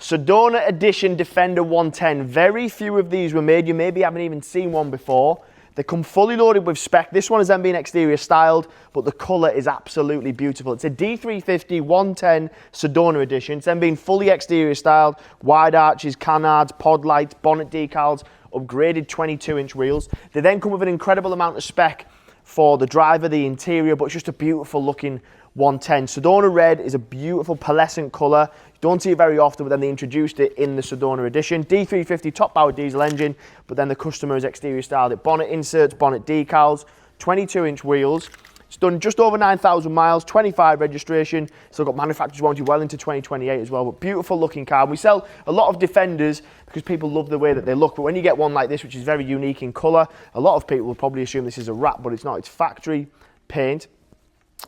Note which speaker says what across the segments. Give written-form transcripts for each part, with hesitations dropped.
Speaker 1: Sedona Edition Defender 110. Very few of these were made. You maybe haven't even seen one before. They come fully loaded with spec. This one has then been exterior styled, but the colour is absolutely beautiful. It's a D350 110 Sedona Edition. It's then been fully exterior styled, wide arches, canards, pod lights, bonnet decals, upgraded 22-inch wheels. They then come with an incredible amount of spec for the driver, the interior, but it's just a beautiful looking 110. Sedona Red is a beautiful pearlescent colour. You don't see it very often, but then they introduced it in the Sedona Edition. D350 top powered diesel engine, but then the customer has exterior styled it. Bonnet inserts, bonnet decals, 22-inch wheels. It's done just over 9,000 miles, 25 registration. Still got manufacturer's warranty well into 2028 as well, but beautiful looking car. We sell a lot of Defenders because people love the way that they look, but when you get one like this, which is very unique in colour, a lot of people will probably assume this is a wrap, but it's not. It's factory paint.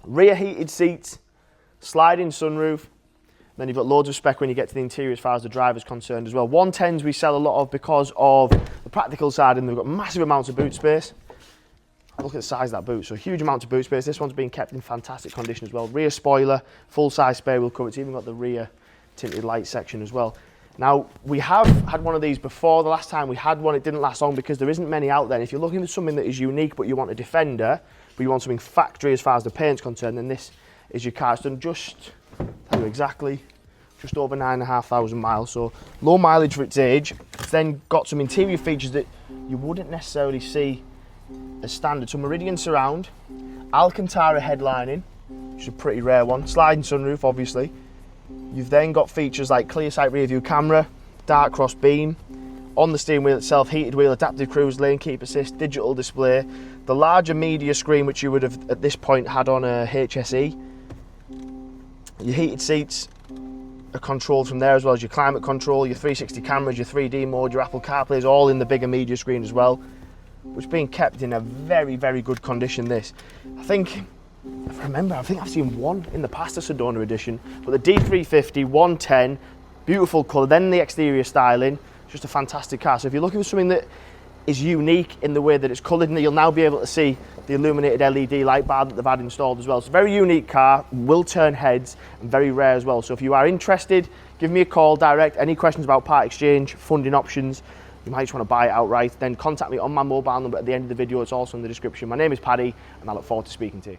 Speaker 1: Rear heated seats, sliding sunroof. Then you've got loads of spec when you get to the interior as far as the driver's concerned as well. 110s we sell a lot of because of the practical side, and they've got massive amounts of boot space. Look at the size of that boot, so huge amounts of boot space. This one's been kept in fantastic condition as well. Rear spoiler, full size spare wheel cover. It's even got the rear tinted light section as well. Now, we have had one of these before. The last time we had one, it didn't last long because there isn't many out there. And if you're looking for something that is unique, but you want a Defender, but you want something factory as far as the paint's concerned, then this is your car. It's done just, tell you exactly, just over 9,500 miles. So low mileage for its age. It's then got some interior features that you wouldn't necessarily see as standard. So Meridian Surround, Alcantara headlining, which is a pretty rare one. Sliding sunroof, obviously. You've then got features like clear sight rear view camera, dark cross beam, on the steering wheel itself, heated wheel, adaptive cruise, lane keep assist, digital display, the larger media screen which you would have at this point had on a HSE. Your heated seats are controlled from there, as well as your climate control, your 360 cameras, your 3D mode, your Apple CarPlay is all in the bigger media screen as well, which is being kept in a very, very good condition. This, I think I've seen one in the past, a Sedona Edition, but the D350 110, beautiful colour, then the exterior styling, just a fantastic car. So if you're looking for something that is unique in the way that it's coloured, and you'll now be able to see the illuminated LED light bar that they've had installed as well. It's a very unique car, will turn heads, and very rare as well. So if you are interested, give me a call direct. Any questions about part exchange, funding options, you might just want to buy it outright, then contact me on my mobile number at the end of the video. It's also in the description. My name is Paddy, and I look forward to speaking to you.